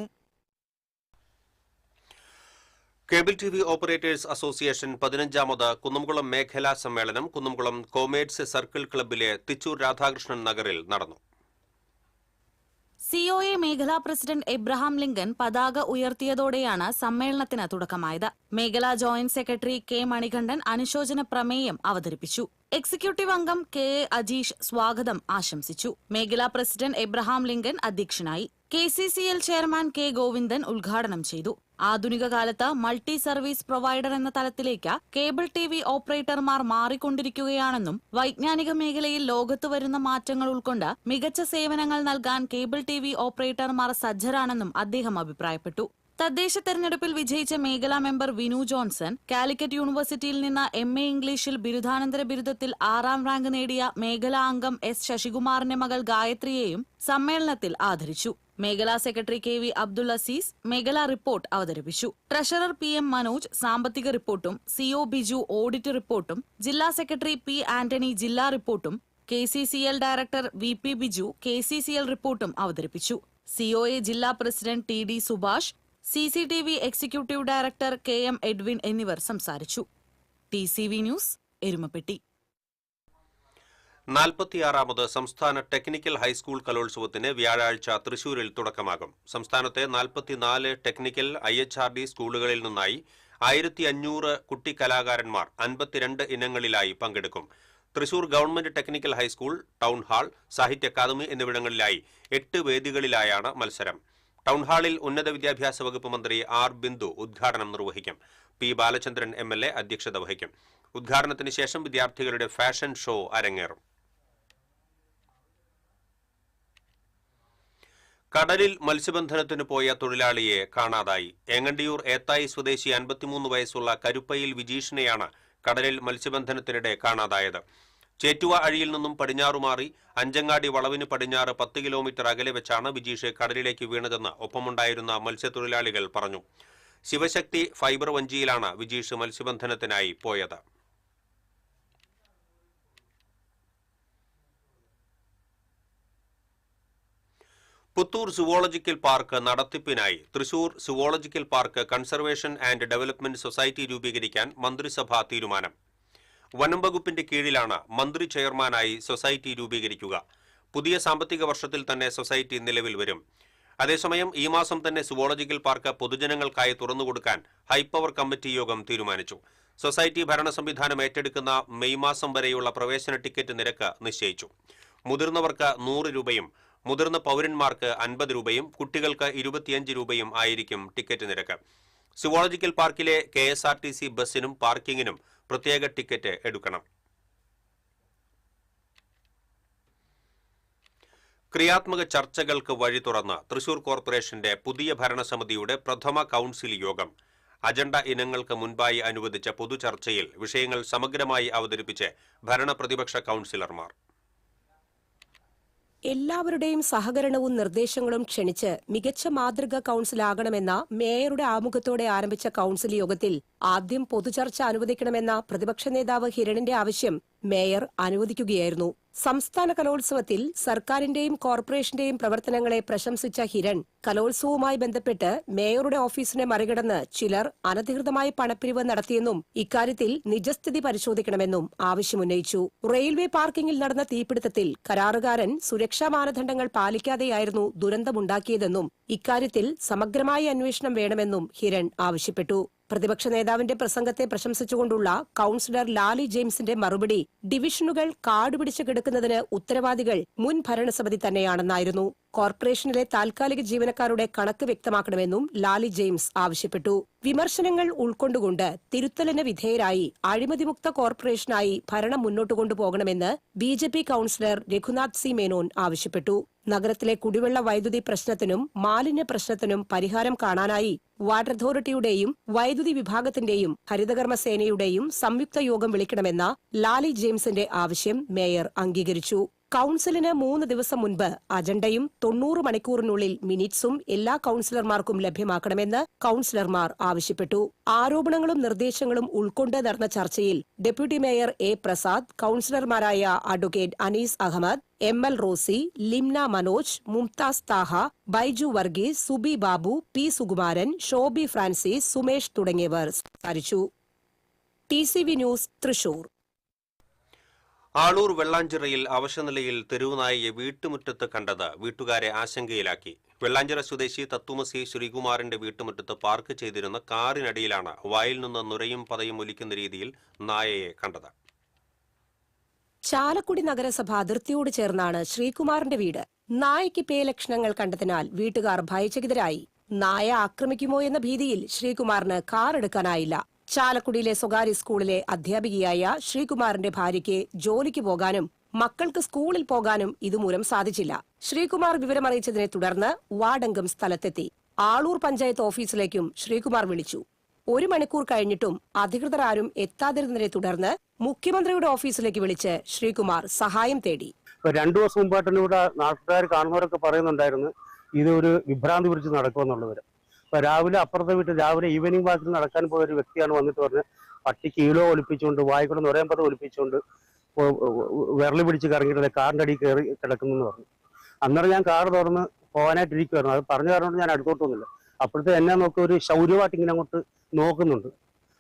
കേബിൾ TV ഓപ്പറേറ്റേഴ്സ് അസോസിയേഷൻ 15ാമത് കുന്നംകുളം മേഖലാ സമ്മേളനം കുന്നംകുളം കോമേഴ്സ് സർക്കിൾ ക്ലബ്ബിലെ തിച്ചൂർ രാധാകൃഷ്ണൻ നഗറിൽ നടന്നു. COA മേഖലാ പ്രസിഡന്റ് എബ്രഹാം ലിങ്കൻ പതാക ഉയർത്തിയതോടെയാണ് സമ്മേളനത്തിന് തുടക്കമായത്. മേഖലാ ജോയിന്റ് സെക്രട്ടറി K മണികണ്ഠൻ അനുശോചന പ്രമേയം അവതരിപ്പിച്ചു. എക്സിക്യൂട്ടീവ് അംഗം KA അജീഷ് സ്വാഗതം ആശംസിച്ചു. മേഖലാ പ്രസിഡന്റ് എബ്രഹാം ലിങ്കൻ അധ്യക്ഷനായി. KCCL ചെയർമാൻ K ഗോവിന്ദൻ ഉദ്ഘാടനം ചെയ്തു. ആധുനിക കാലത്ത് മൾട്ടി സർവീസ് പ്രൊവൈഡർ എന്ന തലത്തിലേക്ക് കേബിൾ TV ഓപ്പറേറ്റർമാർ മാറിക്കൊണ്ടിരിക്കുകയാണെന്നും വൈജ്ഞാനിക മേഖലയിൽ ലോകത്ത് വരുന്ന മാറ്റങ്ങൾ ഉൾക്കൊണ്ട് മികച്ച സേവനങ്ങൾ നൽകാൻ കേബിൾ TV ഓപ്പറേറ്റർമാർ സജ്ജരാണെന്നും അദ്ദേഹം അഭിപ്രായപ്പെട്ടു. തദ്ദേശ തെരഞ്ഞെടുപ്പിൽ വിജയിച്ച മേഖലാ മെമ്പർ വിനു ജോൺസൺ കാലിക്കറ്റ് യൂണിവേഴ്സിറ്റിയിൽ നിന്ന് MA ഇംഗ്ലീഷിൽ ബിരുദാനന്തര ബിരുദത്തിൽ 6ാം റാങ്ക് നേടിയ മേഖലാ അംഗം S ശശികുമാറിന്റെ മകൾ ഗായത്രിയെയും സമ്മേളനത്തിൽ ആദരിച്ചു. മേഖലാ സെക്രട്ടറി KV അബ്ദുൾ അസീസ് മേഖലാ റിപ്പോർട്ട് അവതരിപ്പിച്ചു. ട്രഷറർ PM മനോജ് സാമ്പത്തിക റിപ്പോർട്ടും CO ബിജു ഓഡിറ്റ് റിപ്പോർട്ടും ജില്ലാ സെക്രട്ടറി P ആന്റണി ജില്ലാ റിപ്പോർട്ടും KCCL director VP Biju KCCL റിപ്പോർട്ടും അവതരിപ്പിച്ചു. COA ജില്ലാ president TD Subhash, CCTV executive director KM Edwin എന്നിവർ സംസാരിച്ചു. TCV news, Erumapetty. 46ാമത് സംസ്ഥാന ടെക്നിക്കൽ ഹൈസ്കൂൾ കലോത്സവത്തിന് വ്യാഴാഴ്ച തൃശൂരിൽ തുടക്കമാകും. സംസ്ഥാനത്തെ 44 ടെക്നിക്കൽ IHRD സ്കൂളുകളിൽ നിന്നായി 1500 കുട്ടി കലാകാരന്മാർ 52 ഇനങ്ങളിലായി പങ്കെടുക്കും. Thrissur government technical high school, town hall, സാഹിത്യ അക്കാദമി എന്നിവിടങ്ങളിലായി 8 വേദികളിലായാണ് മത്സരം. ടൗൺ ഹാളിൽ ഉന്നത വിദ്യാഭ്യാസ വകുപ്പ് മന്ത്രി R ബിന്ദു ഉദ്ഘാടനം നിർവഹിക്കും. P ബാലചന്ദ്രൻ MLA അധ്യക്ഷത വഹിക്കും. ഉദ്ഘാടനത്തിന് ശേഷം വിദ്യാർത്ഥികളുടെ ഫാഷൻ ഷോ അരങ്ങേറും. കടലിൽ മത്സ്യബന്ധനത്തിന് പോയ തൊഴിലാളിയെ കാണാതായി. ഏങ്ങണ്ടിയൂർ ഏത്തായി സ്വദേശി 53 വയസ്സുള്ള കരുപ്പയിൽ വിജീഷിനെയാണ് കടലിൽ മത്സ്യബന്ധനത്തിനിടെ കാണാതായത്. ചേറ്റുവ അഴിയിൽ നിന്നും പടിഞ്ഞാറുമാറി അഞ്ചങ്ങാടി വളവിന് പടിഞ്ഞാറ് 10 കിലോമീറ്റർ അകലെ വെച്ചാണ് വിജീഷ് കടലിലേക്ക് വീണതെന്ന് ഒപ്പമുണ്ടായിരുന്ന മത്സ്യത്തൊഴിലാളികൾ പറഞ്ഞു. ശിവശക്തി ഫൈബർ വഞ്ചിയിലാണ് വിജീഷ് മത്സ്യബന്ധനത്തിനായി പോയത്. പുത്തൂർ സുവോളജിക്കൽ പാർക്ക് നടത്തിപ്പിനായി Thrissur zoological park conservation and development society രൂപീകരിക്കാൻ മന്ത്രിസഭാ തീരുമാനം. വനം വകുപ്പിന്റെ കീഴിലാണ് മന്ത്രി ചെയർമാനായി സൊസൈറ്റി രൂപീകരിക്കുക. പുതിയ സാമ്പത്തിക വർഷത്തിൽ തന്നെ സൊസൈറ്റി നിലവിൽ വരും. അതേസമയം ഈ മാസം തന്നെ സുവോളജിക്കൽ പാർക്ക് പൊതുജനങ്ങൾക്കായി തുറന്നുകൊടുക്കാൻ ഹൈപ്പവർ കമ്മിറ്റി യോഗം തീരുമാനിച്ചു. സൊസൈറ്റി ഭരണ സംവിധാനം ഏറ്റെടുക്കുന്ന മെയ് മാസം വരെയുള്ള പ്രവേശന ടിക്കറ്റ് നിരക്ക് നിശ്ചയിച്ചു. മുതിർന്നവർക്ക് 100 രൂപയും മുതിർന്ന പൗരന്മാർക്ക് 50 രൂപയും കുട്ടികൾക്ക് 25 രൂപയും ആയിരിക്കും ടിക്കറ്റ് നിരക്ക്. സുവോളജിക്കൽ പാർക്കിലെ KSRTC ബസ്സിനും പാർക്കിങ്ങിനും പ്രത്യേക ടിക്കറ്റ് എടുക്കണം. ക്രിയാത്മക ചർച്ചകൾക്ക് വഴി തുറന്ന് തൃശൂർ കോർപ്പറേഷന്റെ പുതിയ ഭരണസമിതിയുടെ പ്രഥമ കൌൺസിൽ യോഗം. അജണ്ട ഇനങ്ങൾക്ക് മുൻപായി അനുവദിച്ച പൊതുചർച്ചയിൽ വിഷയങ്ങൾ സമഗ്രമായി അവതരിപ്പിച്ച് ഭരണ പ്രതിപക്ഷ കൌൺസിലർമാർ. എല്ലാവരുടെയും സഹകരണവും നിർദ്ദേശങ്ങളും ക്ഷണിച്ച് മികച്ച മാതൃക കൌൺസിലാകണമെന്ന മേയറുടെ ആമുഖത്തോടെ ആരംഭിച്ച കൌൺസിൽ യോഗത്തിൽ ആദ്യം പൊതുചർച്ച അനുവദിക്കണമെന്ന പ്രതിപക്ഷ നേതാവ് ഹിരണിന്റെ ആവശ്യം മേയർ അനുവദിക്കുകയായിരുന്നു. സംസ്ഥാന കലോത്സവത്തിൽ സർക്കാരിന്റെയും കോർപ്പറേഷന്റെയും പ്രവർത്തനങ്ങളെ പ്രശംസിച്ച ഹിരൺ കലോത്സവവുമായി ബന്ധപ്പെട്ട് മേയറുടെ ഓഫീസിനെ മറികടന്ന് ചിലർ അനധികൃതമായി പണപ്പിരിവ് നടത്തിയെന്നും ഇക്കാര്യത്തിൽ നിജസ്ഥിതി പരിശോധിക്കണമെന്നും ആവശ്യമുന്നയിച്ചു. റെയിൽവേ പാർക്കിംഗിൽ നടന്ന തീപിടുത്തത്തിൽ കരാറുകാരൻ സുരക്ഷാ മാനദണ്ഡങ്ങൾ പാലിക്കാതെയായിരുന്നു ദുരന്തമുണ്ടാക്കിയതെന്നും ഇക്കാര്യത്തിൽ സമഗ്രമായ അന്വേഷണം വേണമെന്നും ഹിരൺ ആവശ്യപ്പെട്ടു. പ്രതിപക്ഷ നേതാവിന്റെ പ്രസംഗത്തെ പ്രശംസിച്ചുകൊണ്ടുള്ള കൌൺസിലർ ലാലി ജെയിംസിന്റെ മറുപടി ഡിവിഷനുകൾ കാടുപിടിച്ച് കിടക്കുന്നതിന് ഉത്തരവാദികൾ മുൻ ഭരണസമിതി തന്നെയാണെന്നായിരുന്നു. കോർപ്പറേഷനിലെ താൽക്കാലിക ജീവനക്കാരുടെ കണക്ക് വ്യക്തമാക്കണമെന്നും ലാലി ജെയിംസ് ആവശ്യപ്പെട്ടു. വിമർശനങ്ങൾ ഉൾക്കൊണ്ടുകൊണ്ട് തിരുത്തലിന് വിധേയരായി അഴിമതിമുക്ത കോർപ്പറേഷനായി ഭരണം മുന്നോട്ട് കൊണ്ടുപോകണമെന്ന് BJP councillor Raghunath C Menon ആവശ്യപ്പെട്ടു. നഗരത്തിലെ കുടിവെള്ള വൈദ്യുതി പ്രശ്നത്തിനും മാലിന്യ പ്രശ്നത്തിനും പരിഹാരം കാണാനായി വാട്ടർ അതോറിറ്റിയുടെയും വൈദ്യുതി വിഭാഗത്തിന്റെയും ഹരിതകർമ്മസേനയുടെയും സംയുക്ത യോഗം വിളിക്കണമെന്ന ലാലി ജെയിംസിന്റെ ആവശ്യം മേയർ അംഗീകരിച്ചു. കൌൺസിലിന് 3 ദിവസം മുൻപ് അജണ്ടയും 90 മണിക്കൂറിനുള്ളിൽ മിനിറ്റ്സും എല്ലാ കൌൺസിലർമാർക്കും ലഭ്യമാക്കണമെന്ന് കൌൺസിലർമാർ ആവശ്യപ്പെട്ടു. ആരോപണങ്ങളും നിർദ്ദേശങ്ങളും ഉൾക്കൊണ്ട് നടന്ന ചർച്ചയിൽ ഡെപ്യൂട്ടി മേയർ A പ്രസാദ്, കൌൺസിലർമാരായ advocate Anees Ahmed, ML Rosy, Limna Manoj, Mumtaz Thaha, Baiju Varghese, Subi Babu, P Sukumaran, Shobi Francis, Sumesh തുടങ്ങിയവർ സംസാരിച്ചു. TCV news, Thrissur. ആളൂർ വെള്ളാഞ്ചിറയിൽ അവശനിലയിൽ തെരുവുനായയെ വീട്ടുമുറ്റത്ത് കണ്ടത് വീട്ടുകാരെ ആശങ്കയിലാക്കി. വെള്ളാഞ്ചിറ സ്വദേശി തത്തുമസി ശ്രീകുമാറിന്റെ വീട്ടുമുറ്റത്ത് പാർക്ക് ചെയ്തിരുന്ന കാറിനടിയിലാണ് വായിൽ നിന്ന് നുരയും പതയും ഒലിക്കുന്ന രീതിയിൽ നായയെ കണ്ടത്. ചാലക്കുടി നഗരസഭ അതിർത്തിയോട് ചേർന്നാണ് ശ്രീകുമാറിന്റെ വീട്. നായയ്ക്ക് പേലക്ഷണങ്ങൾ കണ്ടതിനാൽ വീട്ടുകാർ ഭയചകിതരായി. നായ ആക്രമിക്കുമോ എന്ന ഭീതിയിൽ ശ്രീകുമാറിന് കാർ എടുക്കാനായില്ല. ചാലക്കുടിയിലെ സ്വകാര്യ സ്കൂളിലെ അധ്യാപികയായ ശ്രീകുമാറിന്റെ ഭാര്യയ്ക്ക് ജോലിക്ക് പോകാനും മക്കൾക്ക് സ്കൂളിൽ പോകാനും ഇതുമൂലം സാധിച്ചില്ല. ശ്രീകുമാർ വിവരമറിയിച്ചതിനെ തുടർന്ന് വാർഡംഗം സ്ഥലത്തെത്തി. ആളൂർ പഞ്ചായത്ത് ഓഫീസിലേക്കും ശ്രീകുമാർ വിളിച്ചു. 1 മണിക്കൂർ കഴിഞ്ഞിട്ടും അധികൃതർ ആരും എത്താതിരുന്നതിനെ തുടർന്ന് മുഖ്യമന്ത്രിയുടെ ഓഫീസിലേക്ക് വിളിച്ച് ശ്രീകുമാർ സഹായം തേടി. 2 ദിവസം മുമ്പായിട്ട് ഇവിടെ നാട്ടുകാർ കാണുന്നവരൊക്കെ പറയുന്നുണ്ടായിരുന്നു ഇതൊരു വിഭ്രാന്തി പിടിച്ച് നടക്കുമെന്നുള്ളവർ. ഇപ്പൊ രാവിലെ അപ്പുറത്തെ വീട്ടിൽ രാവിലെ ഈവനിങ് വാക്കിൽ നടക്കാൻ പോയ ഒരു വ്യക്തിയാണ് വന്നിട്ട് പറഞ്ഞ് പട്ടി കീലോ ഒലിപ്പിച്ചുകൊണ്ട് വായിക്കൂടെ നൊരേമ്പത് ഒലിപ്പിച്ചുകൊണ്ട് വിരളി പിടിച്ച് കറങ്ങിയിട്ട് കാറിന്റെ അടിയിൽ കയറി കിടക്കുന്നു പറഞ്ഞു. അന്നേരം ഞാൻ കാർ തുറന്ന് പോകാനായിട്ടിരിക്കുമായിരുന്നു. അത് പറഞ്ഞു കാരണം ഞാൻ അടുത്തോട്ടൊന്നുമില്ല. അപ്പോഴത്തെ എന്നെ നോക്കി ഒരു ശൗര്യമായിട്ട് ഇങ്ങനെ അങ്ങോട്ട് നോക്കുന്നുണ്ട്.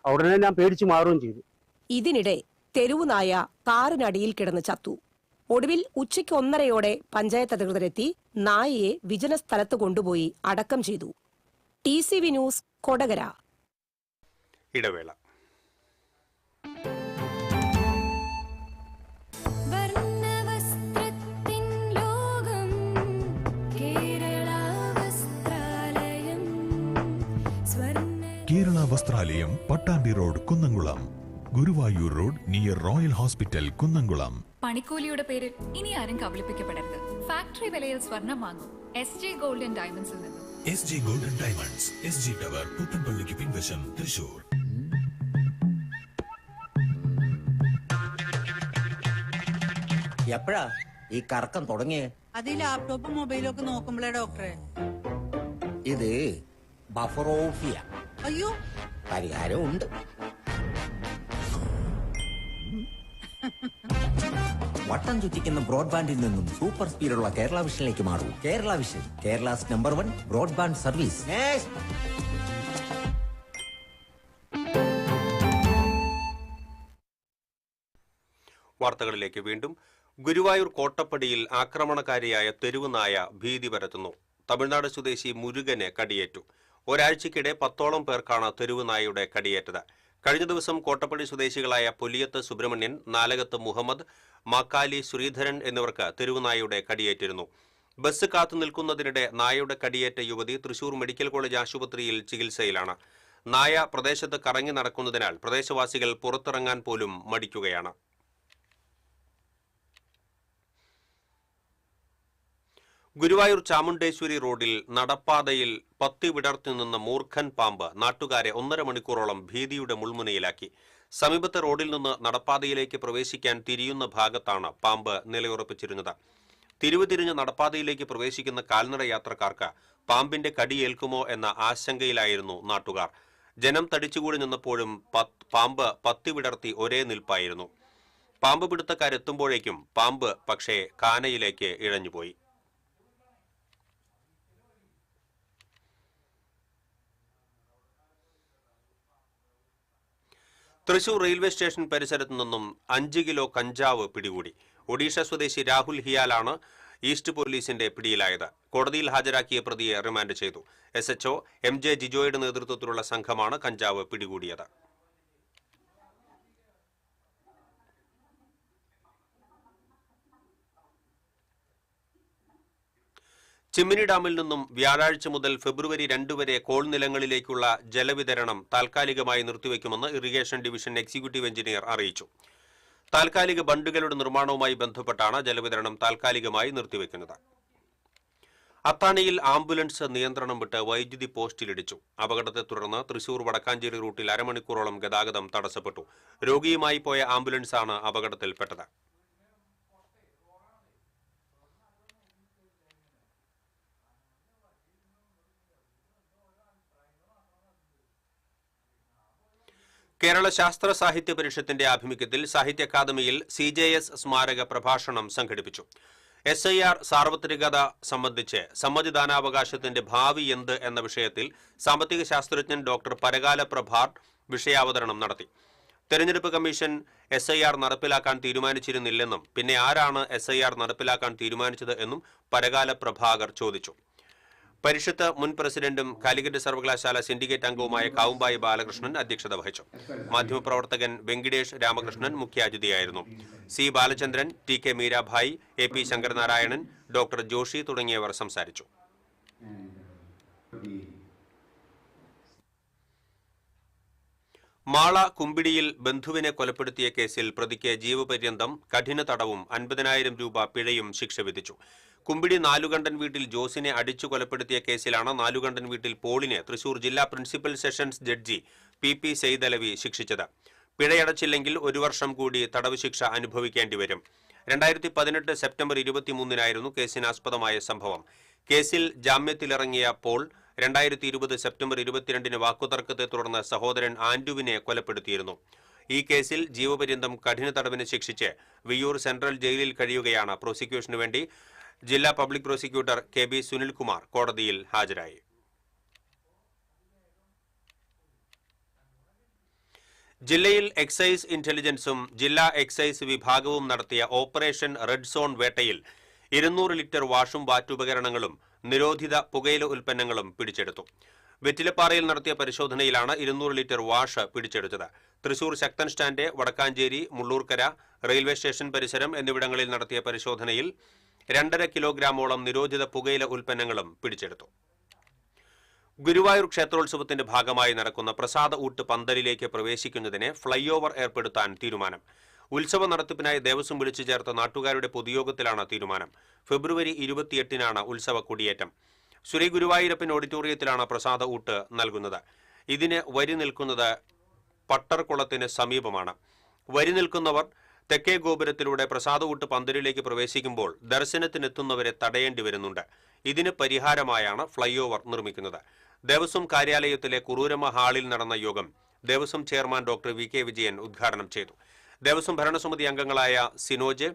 ഉടനെ ഞാൻ പേടിച്ച് മാറുകയും ചെയ്തു. ഇതിനിടെ തെരുവുനായ കാറിനടിയിൽ കിടന്ന് ചത്തു. ഒടുവിൽ ഉച്ചയ്ക്ക് 1:30 പഞ്ചായത്ത് അധികൃതരെത്തി നായയെ വിജന സ്ഥലത്ത് കൊണ്ടുപോയി അടക്കം ചെയ്തു. TCV news, Kodakara. ഇടവേള. Kerala Vasthralayam, Pattambi road, Kunnamkulam. Guruvayur road near royal hospital, Kunnamkulam. പണിക്കൂലിയുടെ പേരിൽ ഇനി ആരും കബളിപ്പിക്കപ്പെടരുത്. ഫാക്ടറി വിലയിൽ സ്വർണം വാങ്ങും SJ ഗോൾഡൻ ഡയമണ്ട്സിൽ നിന്നും. SG golden diamonds, SG tower, പുത്തൻപള്ളിക്ക് പിൻവശം, തൃശൂർ. എപ്പോഴാ ഈ കറക്കം തുടങ്ങിയേ? അത് ലാപ്ടോപ്പും മൊബൈലും ഒക്കെ നോക്കുമ്പോഴേ ഡോക്ടറെ. ഇത് ബഫറോഫിയ. അയ്യോ, പരിഹാരം ഉണ്ട്. വട്ടം ചുറ്റിക്കുന്ന ബ്രോഡ്ബാൻഡിൽ നിന്നും സൂപ്പർ സ്പീഡുള്ള കേരള വിഷനിലേക്ക് മാറൂ. Kerala vision, Kerala's number 1 broadband service. വാർത്തകളിലേക്ക് വീണ്ടും. ഗുരുവായൂർ കോട്ടപ്പടിയിൽ ആക്രമണകാരിയായ തെരുവുനായ ഭീതി പരത്തുന്നു. തമിഴ്നാട് സ്വദേശി മുരുകന് കടിയേറ്റു. ഒരാഴ്ചക്കിടെ 10ഓളം പേർക്കാണ് തെരുവുനായയുടെ കടിയേറ്റത്. കഴിഞ്ഞ ദിവസം കോട്ടപ്പടി സ്വദേശികളായ പൊലിയത്ത് സുബ്രഹ്മണ്യൻ, നാലകത്ത് മുഹമ്മദ്, മാക്കാലി ശ്രീധരൻ എന്നിവർക്ക് തെരുവുനായയുടെ കടിയേറ്റിരുന്നു. ബസ് കാത്തു നിൽക്കുന്നതിനിടെ നായയുടെ കടിയേറ്റ യുവതി തൃശൂർ മെഡിക്കൽ കോളേജ് ആശുപത്രിയിൽ ചികിത്സയിലാണ്. നായ പ്രദേശത്ത് കറങ്ങി നടക്കുന്നതിനാൽ പ്രദേശവാസികൾ പുറത്തിറങ്ങാൻ പോലും മടിക്കുകയാണ്. ഗുരുവായൂർ ചാമുണ്ടേശ്വരി റോഡിൽ നടപ്പാതയിൽ പത്തി വിടർത്തി നിന്ന മൂർഖൻ പാമ്പ് നാട്ടുകാരെ 1.5 മണിക്കൂറോളം ഭീതിയുടെ മുൾമുനയിലാക്കി. സമീപത്തെ റോഡിൽ നിന്ന് നടപ്പാതയിലേക്ക് പ്രവേശിക്കാൻ തിരിയുന്ന ഭാഗത്താണ് പാമ്പ് നിലയുറപ്പിച്ചിരുന്നത്. തിരിഞ്ഞ് നടപ്പാതയിലേക്ക് പ്രവേശിക്കുന്ന കാൽനട യാത്രക്കാർക്ക് പാമ്പിന്റെ കടിയേൽക്കുമോ എന്ന ആശങ്കയിലായിരുന്നു നാട്ടുകാർ. ജനം തടിച്ചുകൂടി നിന്നപ്പോഴും പാമ്പ് പത്തി വിടർത്തി ഒരേ നിൽപ്പായിരുന്നു. പാമ്പ് പിടുത്തക്കാരെത്തുമ്പോഴേക്കും പാമ്പ് പക്ഷേ കാനയിലേക്ക് ഇഴഞ്ഞുപോയി. തൃശൂർ റെയിൽവേ സ്റ്റേഷൻ പരിസരത്തു നിന്നും 5 കിലോ കഞ്ചാവ് പിടികൂടി. ഒഡീഷ സ്വദേശി രാഹുൽ ഹിയാലാണ് ഈസ്റ്റ് പോലീസിന്റെ പിടിയിലായത്. കോടതിയിൽ ഹാജരാക്കിയ പ്രതിയെ റിമാൻഡ് ചെയ്തു. SHO MJ ജിജോയുടെ നേതൃത്വത്തിലുള്ള സംഘമാണ് കഞ്ചാവ് പിടികൂടിയത്. ചിമ്മിനി ഡാമിൽ നിന്നും വ്യാഴാഴ്ച മുതൽ ഫെബ്രുവരി 2 വരെ കോൾ നിലങ്ങളിലേക്കുള്ള ജലവിതരണം താൽക്കാലികമായി നിർത്തിവെക്കുമെന്ന് ഇറിഗേഷൻ ഡിവിഷൻ എക്സിക്യൂട്ടീവ് എഞ്ചിനീയർ അറിയിച്ചു. താൽക്കാലിക ബണ്ടുകളുടെ നിർമ്മാണവുമായി ബന്ധപ്പെട്ടാണ് ജലവിതരണം താൽക്കാലികമായി നിർത്തിവെക്കുന്നത്. അത്താണിയിൽ ആംബുലൻസ് നിയന്ത്രണം വിട്ട് വൈദ്യുതി പോസ്റ്റിലിടിച്ചു. അപകടത്തെ തുടർന്ന് തൃശൂർ വടക്കാഞ്ചേരി റൂട്ടിൽ 1/2 മണിക്കൂറോളം ഗതാഗതം തടസ്സപ്പെട്ടു. രോഗിയുമായി പോയ ആംബുലൻസാണ് അപകടത്തിൽപ്പെട്ടത്. കേരള ശാസ്ത്ര സാഹിത്യ പരിഷത്തിന്റെ ആഭിമുഖ്യത്തിൽ സാഹിത്യ അക്കാദമിയിൽ CJS സ്മാരക പ്രഭാഷണം സംഘടിപ്പിച്ചു. SIR സാർവത്രികത സംബന്ധിച്ച് സമ്മതിദാനാവകാശത്തിന്റെ ഭാവി എന്ത് എന്ന വിഷയത്തിൽ സാമ്പത്തിക ശാസ്ത്രജ്ഞൻ ഡോക്ടർ പരകാല പ്രഭാർ വിഷയാവതരണം നടത്തി. തെരഞ്ഞെടുപ്പ് കമ്മീഷൻ SIR നടപ്പിലാക്കാൻ തീരുമാനിച്ചിരുന്നില്ലെന്നും പിന്നെ ആരാണ് SIR നടപ്പിലാക്കാൻ തീരുമാനിച്ചത് എന്നും പരകാല പ്രഭാകർ ചോദിച്ചു. പരിഷത്ത് മുൻ പ്രസിഡന്റും കാലിക്കറ്റ് സർവകലാശാല സിൻഡിക്കേറ്റ് അംഗവുമായ കാവുമ്പായി ബാലകൃഷ്ണൻ അധ്യക്ഷത വഹിച്ചു. മാധ്യമപ്രവർത്തകൻ വെങ്കിടേഷ് രാമകൃഷ്ണൻ മുഖ്യാതിഥിയായിരുന്നു. C Balachandran, TK Meerabhai, AP Sankaranarayanan, doctor Joshi തുടങ്ങിയവർ സംസാരിച്ചു. മാള കുമ്പിടിയിൽ ബന്ധുവിനെ കൊലപ്പെടുത്തിയ കേസിൽ പ്രതിക്ക് ജീവപര്യന്തം കഠിന തടവും 50,000 രൂപ പിഴയും ശിക്ഷ വിധിച്ചു. കുമ്പിടി നാലുകണ്ടൻ വീട്ടിൽ ജോസിനെ അടിച്ചു കൊലപ്പെടുത്തിയ കേസിലാണ് നാലുകണ്ടൻ വീട്ടിൽ പോളിനെ തൃശൂർ ജില്ലാ പ്രിൻസിപ്പൽ സെഷൻസ് ജഡ്ജി PP സയ്യിദലവി ശിക്ഷിച്ചത്. പിഴയടച്ചില്ലെങ്കിൽ 1 വർഷം കൂടി തടവ് ശിക്ഷ അനുഭവിക്കേണ്ടി വരും. 2018 സെപ്റ്റംബർ 23-നായിരുന്നു കേസിനാസ്പദമായ സംഭവം. കേസിൽ ജാമ്യത്തിലിറങ്ങിയ പോൾ 2020 സെപ്റ്റംബർ 22-ന് വാക്കുതർക്കത്തെ തുടർന്ന് സഹോദരൻ ആൻഡുവിനെ കൊലപ്പെടുത്തിയിരുന്നു. ഈ കേസിൽ ജീവപര്യന്തം കഠിന തടവിന് ശിക്ഷിച്ച് വിയ്യൂർ സെൻട്രൽ ജയിലിൽ കഴിയുകയാണ്. പ്രോസിക്യൂഷനു വേണ്ടി ജില്ലാ പബ്ലിക് പ്രോസിക്യൂട്ടർ KB സുനിൽകുമാർ കോടതിയിൽ ഹാജരായി. ജില്ലയിൽ എക്സൈസ് ഇന്റലിജൻസും ജില്ലാ എക്സൈസ് വിഭാഗവും നടത്തിയ ഓപ്പറേഷൻ റെഡ് സോൺ വേട്ടയിൽ 200 ലിറ്റർ വാഷും വാറ്റുപകരണങ്ങളും നിരോധിത പുകയില ഉൽപ്പന്നങ്ങളും പിടിച്ചെടുത്തു. വെറ്റിലപ്പാറയിൽ നടത്തിയ പരിശോധനയിലാണ് 200 ലിറ്റർ വാഷ് പിടിച്ചെടുത്തത്. Thrissur Sakthan stand, Vadakkanchery, Mullurkara, railway station പരിസരം എന്നിവിടങ്ങളിൽ നടത്തിയ പരിശോധനയിൽ 2.5 കിലോഗ്രാമോളം നിരോധിത പുകയില ഉൽപ്പന്നങ്ങളും പിടിച്ചെടുത്തു. ഗുരുവായൂർ ക്ഷേത്രോത്സവത്തിന്റെ ഭാഗമായി നടക്കുന്ന പ്രസാദ ഊട്ട് പന്തലിലേക്ക് പ്രവേശിക്കുന്നതിന് ഫ്ളൈ ഓവർ ഏർപ്പെടുത്താൻ തീരുമാനം. ഉത്സവ നടത്തിപ്പിനായി ദേവസ്വം വിളിച്ചു ചേർത്ത നാട്ടുകാരുടെ പൊതുയോഗത്തിലാണ് തീരുമാനം. ഫെബ്രുവരി 28-നാണ് ഉത്സവ കൊടിയേറ്റം. ശ്രീ ഗുരുവായൂരപ്പൻ ഓഡിറ്റോറിയത്തിലാണ് പ്രസാദ ഊട്ട് നൽകുന്നത്. ഇതിന് വരി നിൽക്കുന്നത് പട്ടർകുളത്തിന് സമീപമാണ്. വരി നിൽക്കുന്നവർ തെക്കേ ഗോപുരത്തിലൂടെ പ്രസാദ ഊട്ട് പന്തലിലേക്ക് പ്രവേശിക്കുമ്പോൾ ദർശനത്തിനെത്തുന്നവരെ തടയേണ്ടി വരുന്നുണ്ട്. ഇതിന് പരിഹാരമായാണ് ഫ്ളൈ ഓവർ നിർമ്മിക്കുന്നത്. ദേവസ്വം കാര്യാലയത്തിലെ കുറൂരമ്മ ഹാളിൽ നടന്ന യോഗം Devaswom chairman doctor VK Vijayan ഉദ്ഘാടനം ചെയ്തു. ദേവസ്വം ഭരണസമിതി അംഗങ്ങളായ Sinoj,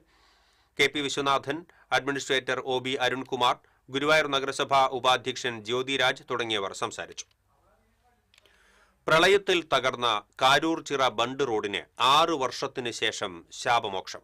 KP Viswanathan, administrator OB Arunkumar, Guruvayur നഗരസഭാ ഉപാധ്യക്ഷൻ ജ്യോതിരാജ് തുടങ്ങിയവർ സംസാരിച്ചു. പ്രളയത്തിൽ തകർന്ന കാരൂർ ചിറ ബണ്ട് റോഡിന് 6 വർഷത്തിന് ശേഷം ശാപമോക്ഷം.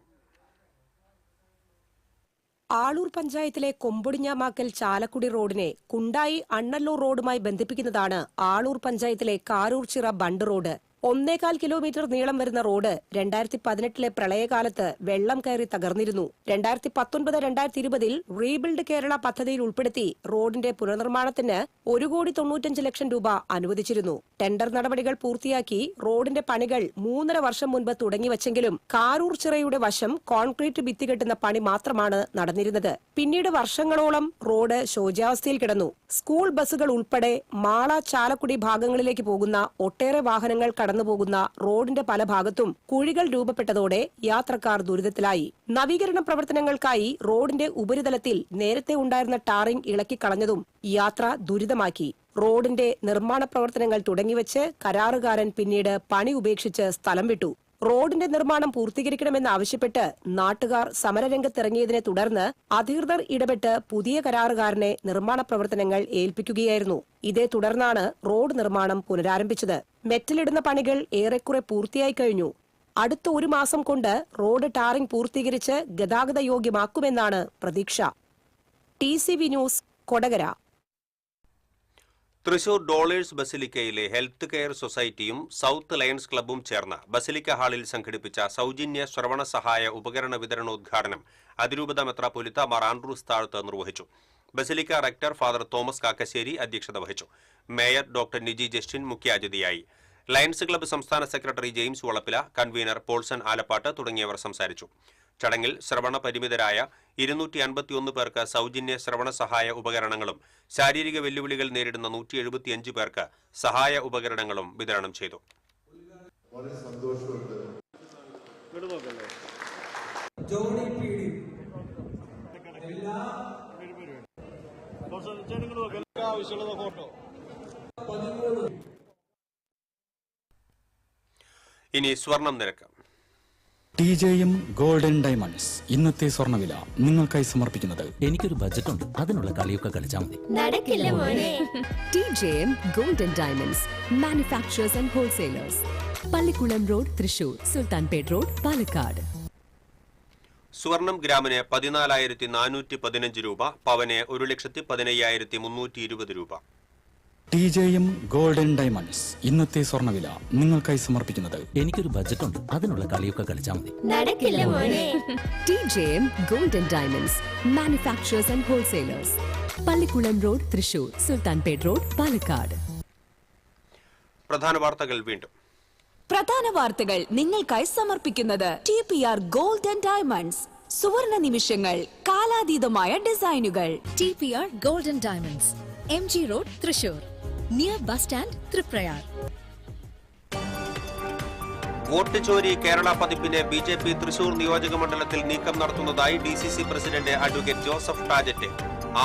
ആളൂർ പഞ്ചായത്തിലെ കൊമ്പൊടിഞ്ഞാമാക്കൽ ചാലക്കുടി റോഡിനെ കുണ്ടായി അണ്ണല്ലൂർ റോഡുമായി ബന്ധിപ്പിക്കുന്നതാണ് ആളൂർ പഞ്ചായത്തിലെ കാരൂർ ചിറ ബണ്ട് റോഡ്. 1.25 കിലോമീറ്റർ നീളം വരുന്ന റോഡ് 2018-ലെ പ്രളയകാലത്ത് വെള്ളം കയറി തകർന്നിരുന്നു. 2019-2020 റീബിൽഡ് കേരള പദ്ധതിയിൽ ഉൾപ്പെടുത്തി റോഡിന്റെ പുനർനിർമ്മാണത്തിന് 1,95 ലക്ഷം രൂപ അനുവദിച്ചിരുന്നു. ടെൻഡർ നടപടികൾ പൂർത്തിയാക്കി റോഡിന്റെ പണികൾ 3.5 വർഷം മുൻപ് തുടങ്ങിവച്ചെങ്കിലും കാരൂർ ചിറയുടെ വശം കോൺക്രീറ്റ് ഭിത്തി കെട്ടുന്ന പണി മാത്രമാണ് നടന്നിരുന്നത്. പിന്നീട് വർഷങ്ങളോളം റോഡ് ശോച്യാവസ്ഥയിൽ കിടന്നു. സ്കൂൾ ബസ്സുകൾ ഉൾപ്പെടെ മാള, ചാലക്കുടി ഭാഗങ്ങളിലേക്ക് പോകുന്ന ഒട്ടേറെ വാഹനങ്ങൾ കടന്നുപോകുന്ന റോഡിന്റെ പല ഭാഗത്തും കുഴികൾ രൂപപ്പെട്ടതോടെ യാത്രക്കാർ ദുരിതത്തിലായി. നവീകരണ പ്രവർത്തനങ്ങൾക്കായി റോഡിന്റെ ഉപരിതലത്തിൽ നേരത്തെ ഉണ്ടായിരുന്ന ടാറിംഗ് ഇളക്കിക്കളഞ്ഞതും യാത്ര ദുരിതമാക്കി. റോഡിന്റെ നിർമ്മാണ പ്രവർത്തനങ്ങൾ തുടങ്ങിവെച്ച് കരാറുകാരൻ പിന്നീട് പണി ഉപേക്ഷിച്ച് സ്ഥലം വിട്ടു. റോഡിന്റെ നിർമ്മാണം പൂർത്തീകരിക്കണമെന്നാവശ്യപ്പെട്ട് നാട്ടുകാർ സമരരംഗത്തിറങ്ങിയതിനെ തുടർന്ന് അധികൃതർ ഇടപെട്ട് പുതിയ കരാറുകാരനെ നിർമ്മാണ പ്രവർത്തനങ്ങൾ ഏൽപ്പിക്കുകയായിരുന്നു. ഇതേ തുടർന്നാണ് റോഡ് നിർമ്മാണം പുനരാരംഭിച്ചത്. മെറ്റലിടുന്ന പണികൾ ഏറെക്കുറെ പൂർത്തിയായി കഴിഞ്ഞു. അടുത്ത 1 മാസം കൊണ്ട് റോഡ് ടാറിംഗ് പൂർത്തീകരിച്ച് ഗതാഗത യോഗ്യമാക്കുമെന്നാണ് പ്രതീക്ഷ. TCV news, Kodakara. Thrissur Dolours ബസിലിക്കയിലെ ഹെൽത്ത് കെയർ സൊസൈറ്റിയും സൗത്ത് ലയൺസ് ക്ലബ്ബും ചേർന്ന് ബസിലിക്ക ഹാളിൽ സംഘടിപ്പിച്ച സൗജന്യ ശ്രവണ സഹായ ഉപകരണ വിതരണോദ്ഘാടനം അതിരൂപത മെത്രാപ്പൊലീത്ത മാർ ആൻഡ്രൂസ് താഴത്ത് നിർവഹിച്ചു. Basilica rector father Thomas Kakkassery അധ്യക്ഷത വഹിച്ചു. മേയർ ഡോക്ടർ നിജി ജസ്റ്റിൻ മുഖ്യാതിഥിയായി. ലയൺസ് ക്ലബ്ബ് സംസ്ഥാന സെക്രട്ടറി ജെയിംസ് വളപ്പില, കൺവീനർ പോൾസൺ ആലപ്പാട്ട് തുടങ്ങിയവർ സംസാരിച്ചു. ചടങ്ങിൽ ശ്രവണ പരിമിതരായ 251 പേർക്ക് സൗജന്യ ശ്രവണ സഹായ ഉപകരണങ്ങളും ശാരീരിക വെല്ലുവിളികൾ നേരിടുന്ന 175 പേർക്ക് സഹായ ഉപകരണങ്ങളും വിതരണം ചെയ്തു. ഇനി സ്വർണം നിരക്ക്. TJM ഗോൾഡൻ ഡയമണ്ട്സ് ഇന്നത്തെ സ്വർണ്ണവില നിങ്ങൾക്കായി സമർപ്പിക്കുന്നത്. എനിക്കൊരു ബജറ്റ് ഉണ്ട്, അതിനുള്ള കളിയൊക്കെ കളിച്ചാൽ മതി. നടക്കില്ല മോനെ. TJM golden diamonds manufacturers and wholesalers, Pallikulam road, Thrissur, Sultanpet road, Palakkad. സ്വർണം ഗ്രാമിന് 14,415 രൂപ, പവന് 1,15,320 രൂപ. TJM ഗോൾഡൻ ഡയമണ്ട്സ് ഇന്നത്തെ സ്വർണ്ണവില നിങ്ങൾക്കായി സമർപ്പിക്കുന്നത്. എനിക്കൊരു ബജറ്റ് ഉണ്ട്, അതിനുള്ള കളിയൊക്കെ കളിച്ചാൽ മതി. നടക്കില്ല മോനെ. TJM golden diamonds manufacturers and wholesalers, Pallikulam road, Thrissur, Sultanpet road, Palakkad. പ്രധാന വാർത്തകൾ വീണ്ടും. പ്രധാന വാർത്തകൾ നിങ്ങൾക്കായി സമർപ്പിക്കുന്നത് TPR ഗോൾഡൻ ഡയമണ്ട്സ്, സുവർണ നിമിഷങ്ങൾ, കാലാതീതമായ ഡിസൈനുകൾ. TPR Golden Diamonds, MG Road, Thrissur, near bus stand, Triprayar. Vote ചോരി കേരള പതിപ്പിന് BJP തൃശൂർ നിയോജക മണ്ഡലത്തിൽ നീക്കം നടത്തുന്നതായി DCC president advocate Joseph Tajet.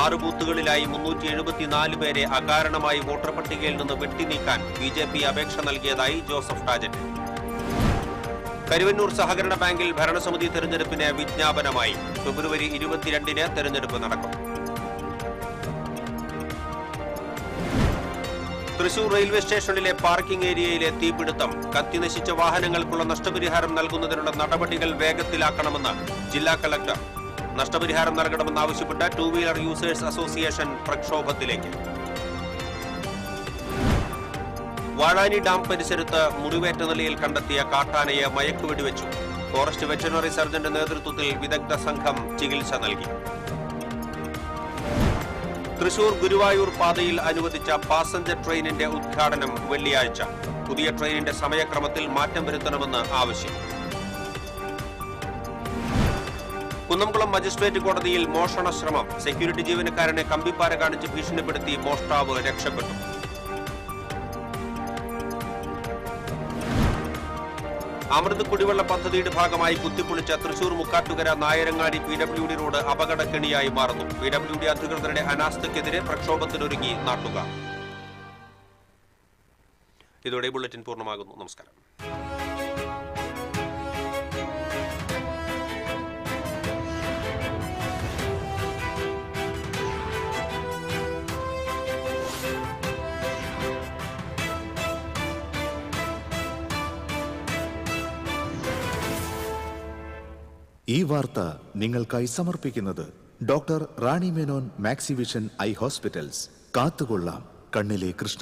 6 ബൂത്തുകളിലായി 374 പേരെ അകാരണമായി വോട്ടർ പട്ടികയിൽ നിന്ന് വെട്ടിനീക്കാൻ BJP അപേക്ഷ നൽകിയതായി ജോസഫ് ടാജറ്റ്. കരുവന്നൂർ സഹകരണ ബാങ്കിൽ ഭരണസമിതി തെരഞ്ഞെടുപ്പിന് വിജ്ഞാപനമായി. ഫെബ്രുവരി 22-ന് തെരഞ്ഞെടുപ്പ് നടക്കും. തൃശൂർ റെയിൽവേ സ്റ്റേഷനിലെ പാർക്കിംഗ് ഏരിയയിലെ തീപിടുത്തം. കത്തിനശിച്ച വാഹനങ്ങൾക്കുള്ള നഷ്ടപരിഹാരം നൽകുന്നതിനുള്ള നടപടികൾ വേഗത്തിലാക്കണമെന്ന് ജില്ലാ കളക്ടർ. നഷ്ടപരിഹാരം നൽകണമെന്നാവശ്യപ്പെട്ട് 2 വീലർ യൂസേഴ്സ് അസോസിയേഷൻ പ്രക്ഷോഭത്തിലേക്ക്. വാഴാനി ഡാം പരിസരത്ത് മുറിവേറ്റ നിലയിൽ കണ്ടെത്തിയ കാട്ടാനയെ മയക്കുവെടിവെച്ചു. ഫോറസ്റ്റ് വെറ്ററിനറി സർജന്റെ നേതൃത്വത്തിൽ വിദഗ്ധ സംഘം ചികിത്സ നൽകി. തൃശൂർ ഗുരുവായൂർ പാതയിൽ അനുവദിച്ച പാസഞ്ചർ ട്രെയിനിന്റെ ഉദ്ഘാടനം വെള്ളിയാഴ്ച. പുതിയ ട്രെയിനിന്റെ സമയക്രമത്തിൽ മാറ്റം വരുത്തണമെന്ന് ആവശ്യം. കുന്നംകുളം മജിസ്ട്രേറ്റ് കോടതിയിൽ മോഷണ ശ്രമം. സെക്യൂരിറ്റി ജീവനക്കാരനെ കമ്പിപ്പാര കാണിച്ച് ഭീഷണിപ്പെടുത്തി മോഷ്ടാവ് രക്ഷപ്പെട്ടു. അമൃത് കുടിവെള്ള പദ്ധതിയുടെ ഭാഗമായി കുത്തിപ്പൊളിച്ച തൃശൂർ മുക്കാട്ടുകര നായരങ്ങാടി PWD റോഡ് അപകടക്കെണിയായി മാറുന്നു. PWD അധികൃതരുടെ അനാസ്ഥയ്ക്കെതിരെ പ്രക്ഷോഭത്തിനൊരുങ്ങി നാട്ടുകാർ. ഇതോടെ ബുള്ളറ്റിൻ പൂർണ്ണമാകുന്നു. നമസ്കാരം. ഈ വാർത്ത നിങ്ങൾക്കായി സമർപ്പിക്കുന്നത് doctor Rani Menon Maxivision I hospitals. കാത്തുകൊള്ളാം കണ്ണിലെ കൃഷ്ണ.